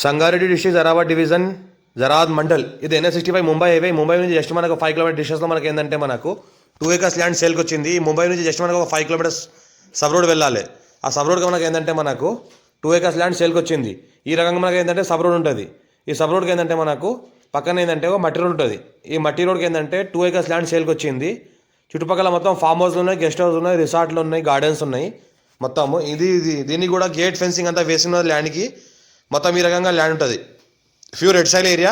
Sangareddy district Zaheerabad division జరాద్ మండల్. ఇది NH65 Mumbai highway. Mumbai నుంచి జస్ట్ మనకు 5 కిలోమీటర్ డిస్టెన్స్లో మనకి ఏంటంటే మనకు 2 acres ల్యాండ్ సేల్కి వచ్చింది. ముంబై నుంచి జస్ట్ మనకు ఒక 5 కిలోమీటర్స్ సబ్ రోడ్ వెళ్ళాలి. ఆ సబ్ రోడ్కి మనకి ఏంటంటే మనకు 2 acres ల్యాండ్ సేల్కి వచ్చింది. ఈ రకంగా మనకి ఏంటంటే సబ్ రోడ్ ఉంటుంది. ఈ సబ్ రోడ్కి ఏంటంటే మనకు పక్కన ఏంటంటే ఒక మట్టి రోడ్ ఉంటుంది. ఈ మట్టి రోడ్కి ఏంటంటే 2 acres ల్యాండ్ సేల్కి వచ్చింది. చుట్టుపక్కల మొత్తం ఫామ్ హౌస్లు ఉన్నాయి, గెస్ట్ హౌస్ ఉన్నాయి, రిసార్ట్లు ఉన్నాయి, గార్డెన్స్ ఉన్నాయి. మొత్తము దీన్ని కూడా గేట్ ఫెన్సింగ్ అంతా వేసిన ల్యాండ్కి మొత్తం ఈ రకంగా ల్యాండ్ ఉంటుంది. ప్యూర్ రెడ్ సైల్ ఏరియా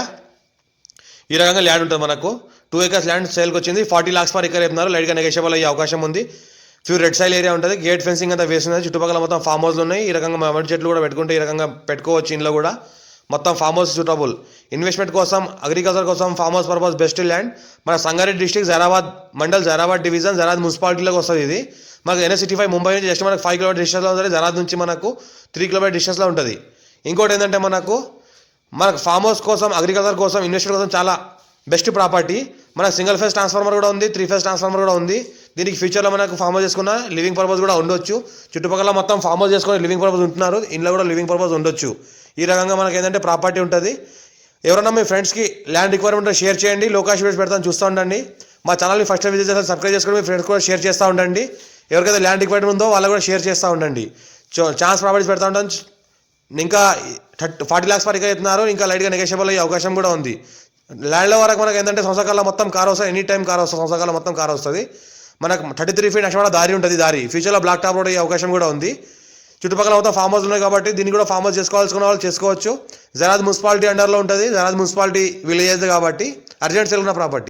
ఈ రకంగా ల్యాండ్ ఉంటుంది. మనకు 2 acres ల్యాండ్ సేల్కి వచ్చింది. 40 lakhs per acre చెప్తున్నారు. లైట్గా నెగోషియబుల్ అయ్యే అవకాశం ఉంది. ప్యూర్ రెడ్ సైల్ ఏరియా ఉంటుంది. గేట్ ఫెన్సింగ్ అంతా వేసినది. చుట్టుపక్కల మొత్తం ఫామ్ హౌస్లు ఉన్నాయి. ఈ రకంగా మామిడి చెట్లు కూడా పెట్టుకుంటే ఈ రకంగా పెట్టుకోవచ్చు. ఇంట్లో కూడా మొత్తం ఫామ్ హౌస్ సూటబుల్. ఇన్వెస్ట్మెంట్ కోసం, అగ్రికల్చర్ కోసం farm house purpose best land. మన సంగారెడ్డి డిస్ట్రిక్ట్ జరాబాద్ మండల్, జరాబాద్ డివిజన్, జరాద్ మున్సిపాలిటీలోకి వస్తుంది. ఇది మనకు NH65 ముంబై నుంచి జస్ట్ మనకు 5 కిలోమీటర్ డిస్టెన్స్లో ఉంటుంది. జరాద్ నుంచి మనకు 3 కిలోమీటర్ డిస్టెన్స్లో ఉంటుంది. ఇంకోటి ఏంటంటే మనకు ఫామ్ హౌస్ కోసం, అగ్రికల్చర్ కోసం, ఇన్వెస్ట్మెంట్ కోసం చాలా బెస్ట్ ప్రాపర్టీ. మనకు సింగిల్ ఫేజ్ ట్రాన్స్ఫార్మర్ కూడా ఉంది, 3 phase ట్రాన్స్ఫార్మర్ కూడా ఉంది. దీనికి ఫ్యూచర్లో మనకు ఫామ్ హౌస్ చేసుకున్న లివింగ్ పర్పస్ కూడా ఉండొచ్చు. చుట్టుపక్కల మొత్తం ఫామ్ హౌస్ చేసుకుని లివింగ్ పర్పస్ ఉంటున్నారు. ఇంట్లో కూడా లివింగ్ పర్పస్ ఉండొచ్చు. ఈ రకంగా మనకి ఏంటంటే ప్రాపర్టీ ఉంటుంది. ఎవరైనా మీ ఫ్రెండ్స్కి ల్యాండ్ రిక్వైర్మెంట్ షేర్ చేయండి. లోకాష్ వీడియోస్ పెడతాను, చూస్తూ ఉండండి. మా ఛానల్ని ఫస్ట్ టైం విజిట్ చేస్తే సబ్స్క్రైబ్ చేసుకొని మీ ఫ్రెండ్స్ కూడా షేర్ చేస్తూ ఉండండి. ఎవరికైతే ల్యాండ్ రిక్వైర్మెంట్ ఉందో వాళ్ళకు కూడా షేర్ చేస్తూ ఉండండి. ఛాన్స్ ప్రాపర్టీస్ పెడతా ఉంటాను. ఇంకా 40 lakhs per acre చెప్తున్నారు. ఇంకా లైట్గా నెగోషియబుల్ అయ్యే అవకాశం కూడా ఉంది. ల్యాండ్లో వరకు మనకు ఏంటంటే సంవత్సరాల మొత్తం కార్ వస్తుంది. ఎనీ టైం కార్ వస్తుంది. సంవత్సరాల మొత్తం కార్ వస్తుంది. మనకు 33 feet నక్షణ దారి ఉంటుంది. దారి ఫ్యూచర్లో బ్లాక్ టాప్ రోడ్ అయ్యే అవకాశం కూడా ఉంది. చుట్టుపక్కల మొత్తం ఫామ్ హౌస్ ఉన్నాయి కాబట్టి దీన్ని కూడా ఫామ్ హౌస్ చేసుకోవాల్సుకున్న వాళ్ళు చేసుకోవచ్చు. జరాద్ మున్సిపాలిటీ అండర్లో ఉంటుంది. జరాద్ మున్సిపాలిటీ విలేజ్ కాబట్టి అర్జెంట్ సేల్ ఉన్న ప్రాపర్టీ.